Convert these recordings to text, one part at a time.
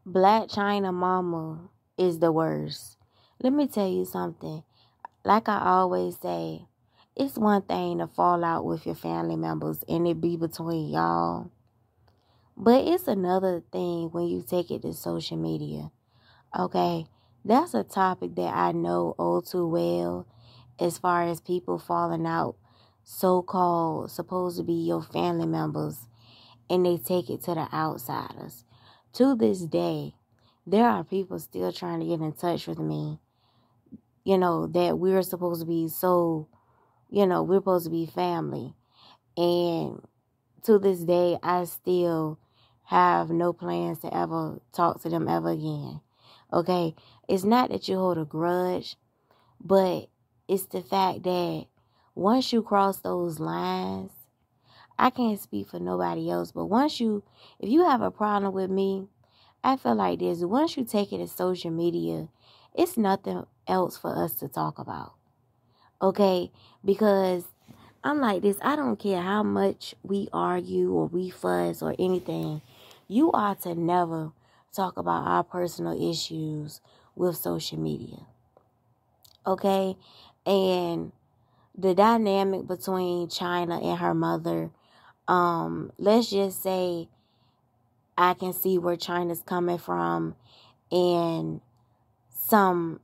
Black China mama is the worst. Let me tell you something. Like I always say, it's one thing to fall out with your family members and it be between y'all. But it's another thing when you take it to social media. Okay? That's a topic that I know all too well as far as people falling out, so-called supposed to be your family members, and they take it to the outsiders. To this day, there are people still trying to get in touch with me, that we're supposed to be we're supposed to be family. And to this day, I still have no plans to ever talk to them ever again. Okay? It's not that you hold a grudge, but it's the fact that once you cross those lines, I can't speak for nobody else, but if you have a problem with me, I feel like this. Once you take it to social media, it's nothing else for us to talk about. Okay? Because I'm like this. I don't care how much we argue or we fuss or anything. You ought to never talk about our personal issues with social media. Okay? And the dynamic between Chyna and her mother, let's just say I can see where Chyna's coming from in some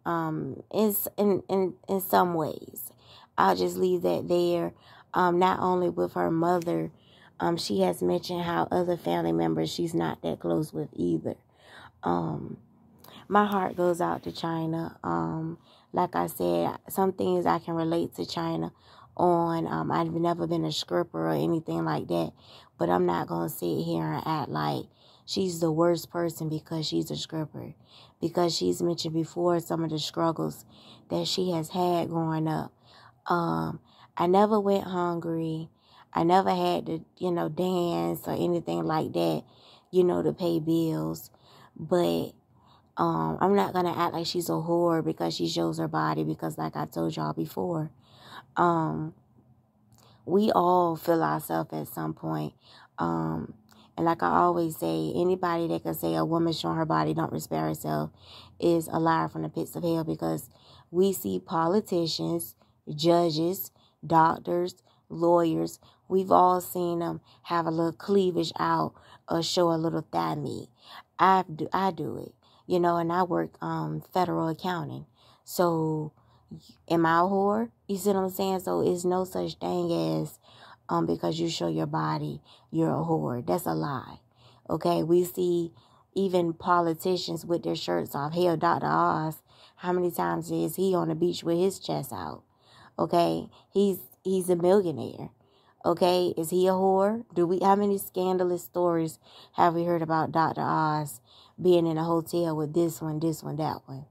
in some ways. I'll just leave that there. Not only with her mother, she has mentioned how other family members she's not that close with either. My heart goes out to Chyna. Like I said, some things I can relate to Chyna on. I've never been a stripper or anything like that, but I'm not going to sit here and act like she's the worst person because she's a stripper, because she's mentioned before some of the struggles that she has had growing up. I never went hungry. I never had to, dance or anything like that, to pay bills. But I'm not going to act like she's a whore because she shows her body, because like I told y'all before, we all feel ourselves at some point. And like I always say, anybody that can say a woman showing her body don't respect herself is a liar from the pits of hell, because we see politicians, judges, doctors, lawyers, we've all seen them have a little cleavage out or show a little thigh meat. I do it, and I work federal accounting. So am I a whore? You see what I'm saying? So it's no such thing as because you show your body, you're a whore. That's a lie. Okay, we see even politicians with their shirts off. Hell, Dr. Oz, how many times is he on the beach with his chest out? Okay, he's a millionaire. Okay, is he a whore? How many scandalous stories have we heard about Dr. Oz being in a hotel with this one, that one?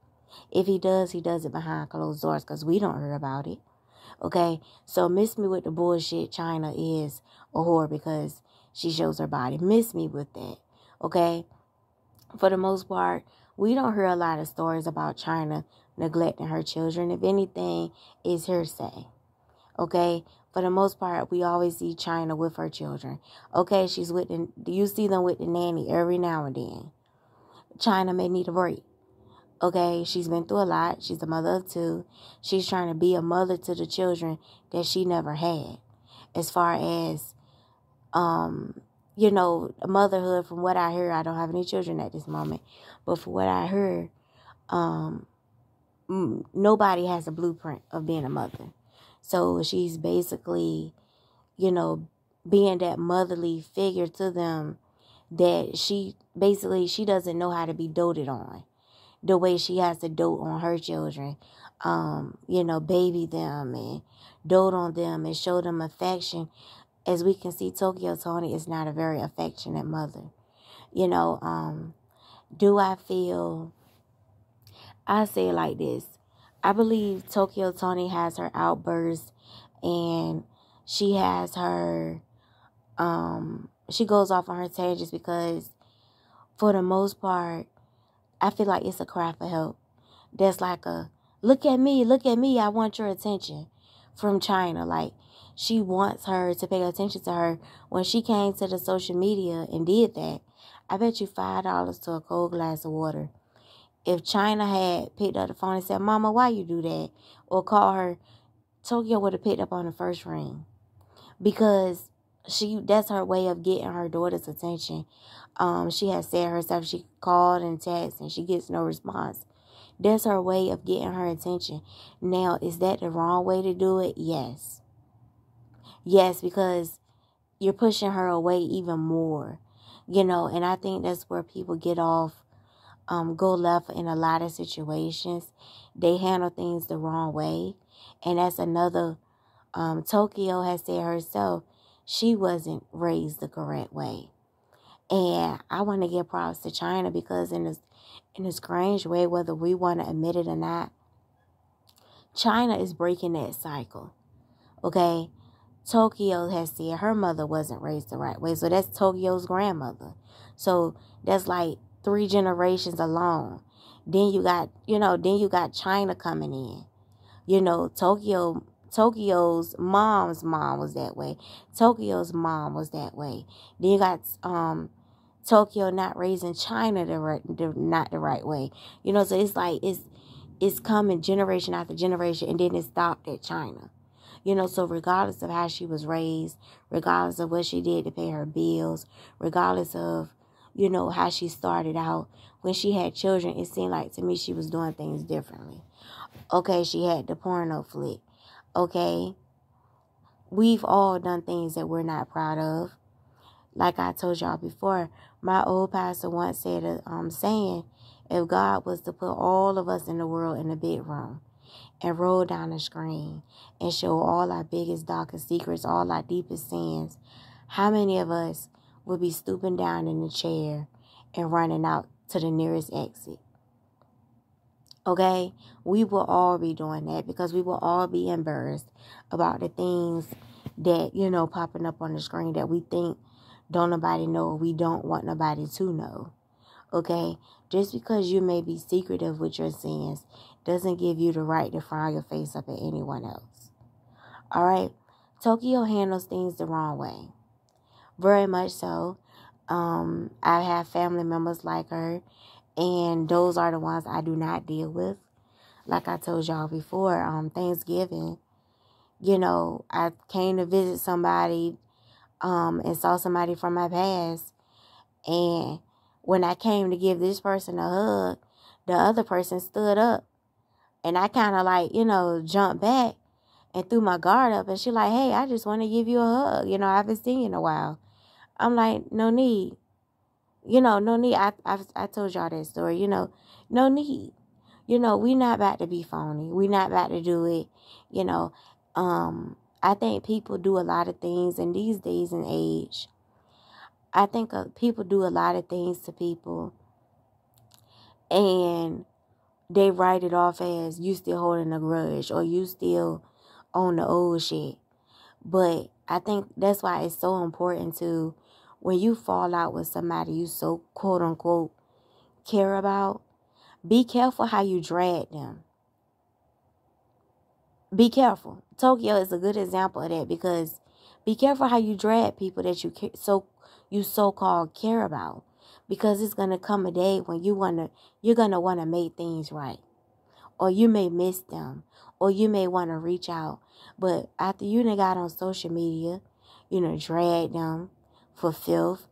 If he does it behind closed doors, because we don't hear about it. Okay, so miss me with the bullshit. Chyna is a whore because she shows her body. Miss me with that. Okay, for the most part, we don't hear a lot of stories about Chyna neglecting her children. If anything, it's hearsay. Okay, for the most part, we always see Chyna with her children. Okay, you see them with the nanny every now and then. Chyna may need a break. Okay, she's been through a lot. She's a mother of two. She's trying to be a mother to the children that she never had. As far as, motherhood, from what I heard, I don't have any children at this moment. But from what I heard, nobody has a blueprint of being a mother. So she's basically, being that motherly figure to them, that she doesn't know how to be doted on the way she has to dote on her children, baby them and dote on them and show them affection. As we can see, Tokyotoni is not a very affectionate mother. Do I feel, I say it like this. I believe Tokyotoni has her outbursts, and she has her, she goes off on her tangents because for the most part, I feel like it's a cry for help. That's like a, look at me, I want your attention from Chyna. Like, she wants her to pay attention to her. When she came to the social media and did that, I bet you $5 to a cold glass of water. If China had picked up the phone and said, Mama, why you do that? Or call her, Tokyo would have picked up on the first ring. Because that's her way of getting her daughter's attention. She has said herself, she called and texted and she gets no response. That's her way of getting her attention. Now, is that the wrong way to do it? Yes. Yes, because you're pushing her away even more. And I think that's where people get off, go left in a lot of situations. They handle things the wrong way. And that's another, Tokyo has said herself, she wasn't raised the correct way. And I want to give props to Chyna because in a strange way, whether we want to admit it or not, Chyna is breaking that cycle. Okay? Tokyo has said her mother wasn't raised the right way. So that's Tokyo's grandmother. So that's like 3 generations alone. Then you got Chyna coming in. Tokyo's mom's mom was that way. Tokyo's mom was that way. Then you got Tokyo not raising Chyna not the right way. So it's like it's coming generation after generation, and then it stopped at Chyna. So regardless of how she was raised, regardless of what she did to pay her bills, regardless of, how she started out, when she had children, it seemed like to me she was doing things differently. Okay, she had the porno flick. Okay, we've all done things that we're not proud of. Like I told y'all before, my old pastor once said a saying, if God was to put all of us in the world in a big room and roll down the screen and show all our biggest, darkest secrets, all our deepest sins, how many of us would be stooping down in the chair and running out to the nearest exit? Okay? We will all be doing that because we will all be embarrassed about the things that, popping up on the screen that we think don't nobody know, or we don't want nobody to know. Okay? Just because you may be secretive with your sins doesn't give you the right to frown your face up at anyone else. Alright? Tokyo handles things the wrong way. Very much so. I have family members like her, and those are the ones I do not deal with. Like I told y'all before, Thanksgiving, I came to visit somebody, and saw somebody from my past, and when I came to give this person a hug, the other person stood up. And I kind of jumped back and threw my guard up. And she like, hey, I just want to give you a hug. I haven't seen you in a while. I'm like, no need. No need. I told y'all that story. No need. We not about to be phony. We not about to do it. I think people do a lot of things in these days and age. I think people do a lot of things to people, and they write it off as you still holding a grudge or you still on the old shit. But I think that's why it's so important to, when you fall out with somebody you so quote unquote care about, be careful how you drag them. Be careful. Tokyo is a good example of that, because be careful how you drag people that you so-called care about, because it's gonna come a day when you're gonna wanna make things right, or you may miss them, or you may want to reach out. But after you done got on social media, dragged them for filth,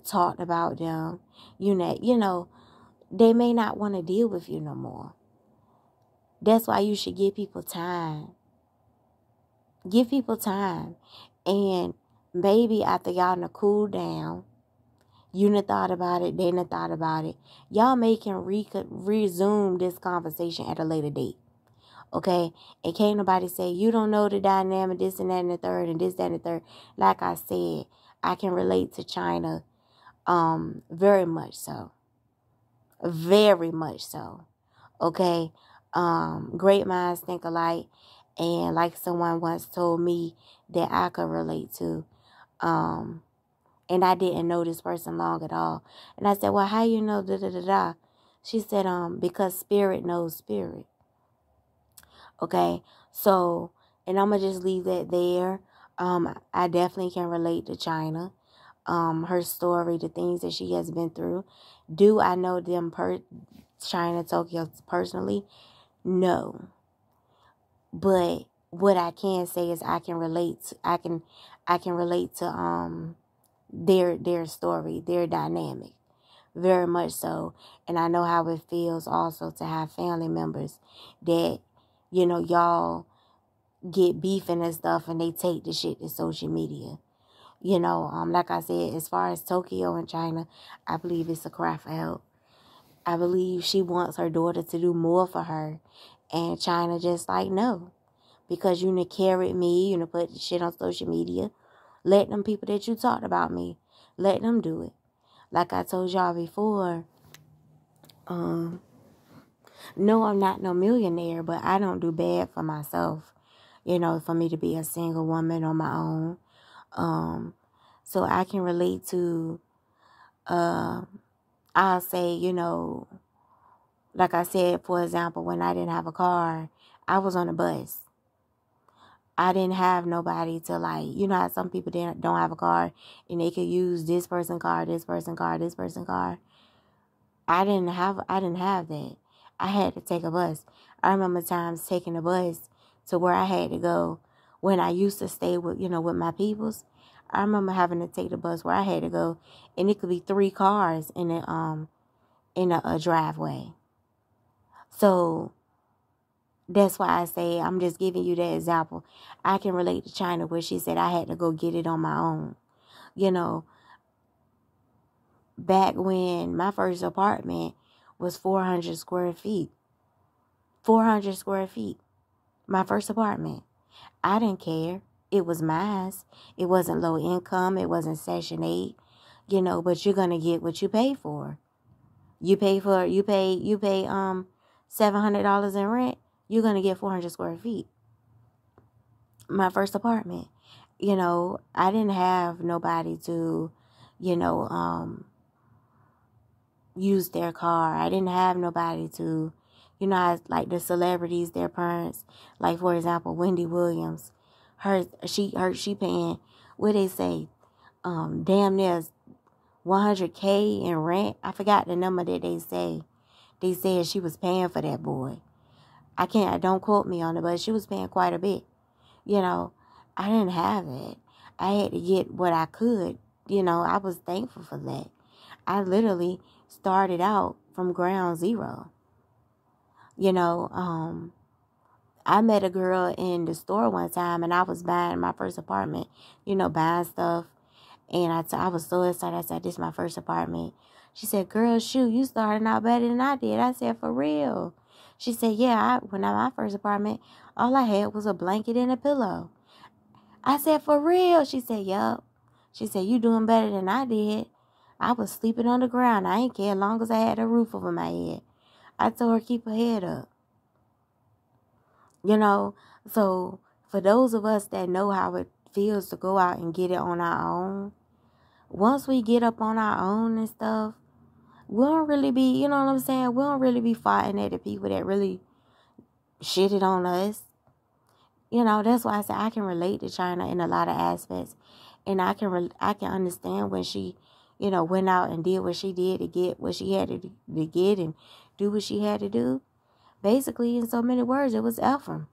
talked about them, they may not want to deal with you no more. That's why you should give people time. Give people time. And maybe after y'all done cool down, you done thought about it, they done thought about it, y'all may can resume this conversation at a later date. Okay? And can't nobody say, you don't know the dynamic, this and that and the third, and this, that, and the third. Like I said, I can relate to Chyna, very much so. Very much so. Okay? Great minds think alike. And like someone once told me that I could relate to, and I didn't know this person long at all. And I said, well, how you know da-da-da-da? She said, because spirit knows spirit. Okay? So, and I'm going to just leave that there. I definitely can relate to Chyna. her story, the things that she has been through. Do I know them Chyna, Tokyo personally? No. But what I can say is I can relate to their story, their dynamic. Very much so. And I know how it feels also to have family members that, y'all get beefing and stuff and they take the shit to social media. Like I said, as far as Tokyo and Chyna, I believe it's a cry for help. I believe she wants her daughter to do more for her. And Chyna just like, no. Because you done carried me, you done put the shit on social media. Let them people that you talked about me, let them do it. Like I told y'all before, no, I'm not no millionaire, but I don't do bad for myself. For me to be a single woman on my own. So I can relate to, I'll say, like I said, for example, when I didn't have a car, I was on a bus. I didn't have nobody to how some people don't have a car and they could use this person's car, this person's car, this person's car. I didn't have that. I had to take a bus. I remember times taking a bus to where I had to go when I used to stay with my peoples. I remember having to take the bus where I had to go, and it could be 3 cars in a driveway. So that's why I say I'm just giving you that example. I can relate to Chyna where she said I had to go get it on my own. Back when my first apartment was 400 square feet. 400 square feet. My first apartment. I didn't care. It was mine. It wasn't low income. It wasn't Section 8. But you're going to get what you pay for. You pay $700 in rent. You're going to get 400 square feet. My first apartment. I didn't have nobody to, use their car. I didn't have nobody to, like the celebrities, their parents. Like, for example, Wendy Williams. She paying, what they say, damn near $100K in rent. I forgot the number that they say. They said she was paying for that boy. Don't quote me on it, but she was paying quite a bit. I didn't have it. I had to get what I could. I was thankful for that. I literally started out from ground zero. I met a girl in the store one time, and I was buying my first apartment, buying stuff. And I was so excited. I said, this is my first apartment. She said, girl, shoot, you started out better than I did. I said, for real? She said, yeah, when I my first apartment, all I had was a blanket and a pillow. I said, for real? She said, yup. She said, you doing better than I did. I was sleeping on the ground. I ain't care as long as I had a roof over my head. I told her, keep her head up. So for those of us that know how it feels to go out and get it on our own, once we get up on our own and stuff, we don't really be, we don't really be fighting at the people that really shitted on us. That's why I say I can relate to Chyna in a lot of aspects. And I can understand when she, went out and did what she did to get what she had to get and do what she had to do. Basically, in so many words, it was Ephraim.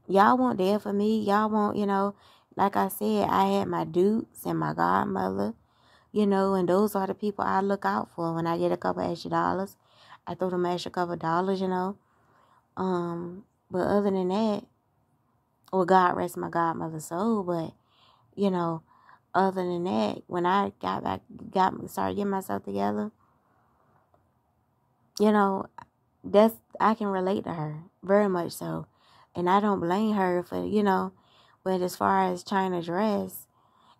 Y'all weren't there for me. Y'all won't, like I said, I had my dukes and my godmother, and those are the people I look out for when I get a couple extra dollars. I throw them extra couple dollars, But other than that, well, God rest my godmother's soul, but, other than that, when I started getting myself together, I can relate to her very much so. And I don't blame her for, but as far as Chyna dress,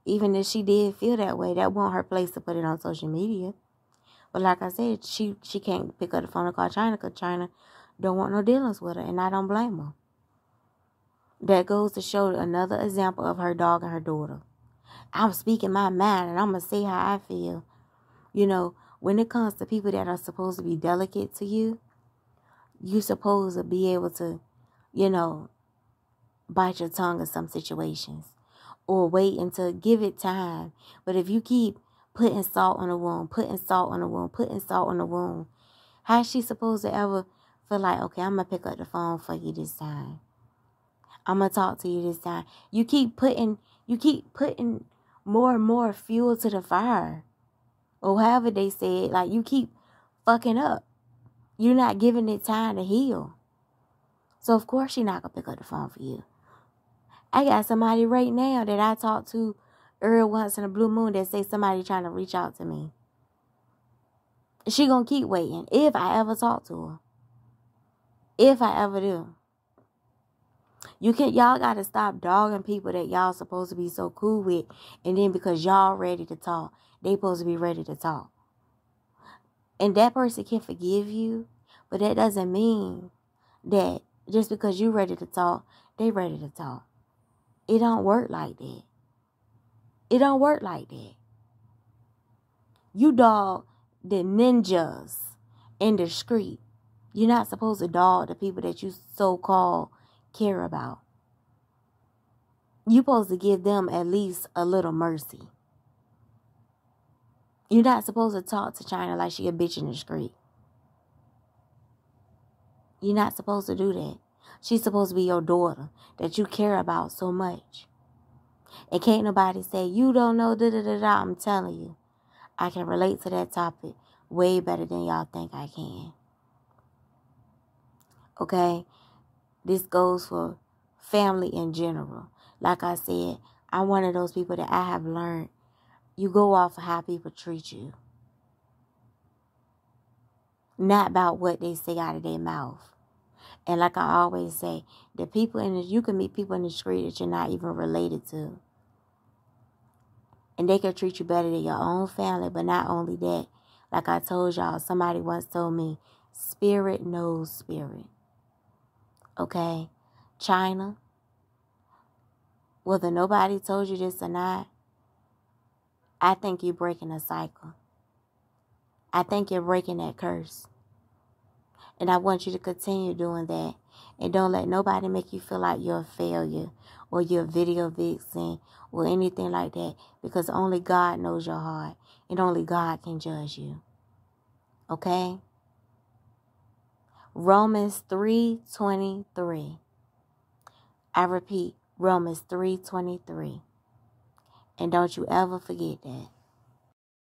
even if she did feel that way, that wasn't her place to put it on social media. But like I said, she can't pick up the phone and call Chyna because Chyna don't want no dealings with her, and I don't blame her. That goes to show another example of her dog and her daughter. I'm speaking my mind, and I'm going to say how I feel. When it comes to people that are supposed to be delicate to you, you're supposed to be able to, bite your tongue in some situations. or waiting to give it time. But if you keep putting salt on the wound, putting salt on the wound, putting salt on the wound, how's she supposed to ever feel like, okay, I'm going to pick up the phone for you this time. I'm going to talk to you this time. You keep putting more and more fuel to the fire. Or however they say it, like you keep fucking up. You're not giving it time to heal. So of course she's not going to pick up the phone for you. I got somebody right now that I talk to every once in a blue moon that say somebody trying to reach out to me. She going to keep waiting if I ever talk to her. If I ever do. Y'all got to stop dogging people that y'all supposed to be so cool with. And then because y'all ready to talk, they supposed to be ready to talk. And that person can forgive you. But that doesn't mean that just because you ready to talk, they ready to talk. It don't work like that. It don't work like that. You dog the ninjas in the street. You're not supposed to dog the people that you so-called care about. You're supposed to give them at least a little mercy. You're not supposed to talk to Chyna like she a bitch in the street. You're not supposed to do that. She's supposed to be your daughter that you care about so much. And can't nobody say, you don't know, da-da-da-da. I'm telling you, I can relate to that topic way better than y'all think I can. Okay? This goes for family in general. Like I said, I'm one of those people that I have learned you go off of how people treat you. Not about what they say out of their mouth. And like I always say, you can meet people in the street that you're not even related to. And they can treat you better than your own family. But not only that, like I told y'all, somebody once told me, spirit knows spirit. Okay? Chyna, whether nobody told you this or not, I think you're breaking a cycle. I think you're breaking that curse. And I want you to continue doing that. And don't let nobody make you feel like you're a failure or you're a video vixen or anything like that. Because only God knows your heart. And only God can judge you. Okay? Romans 3:23. I repeat, Romans 3:23. And don't you ever forget that.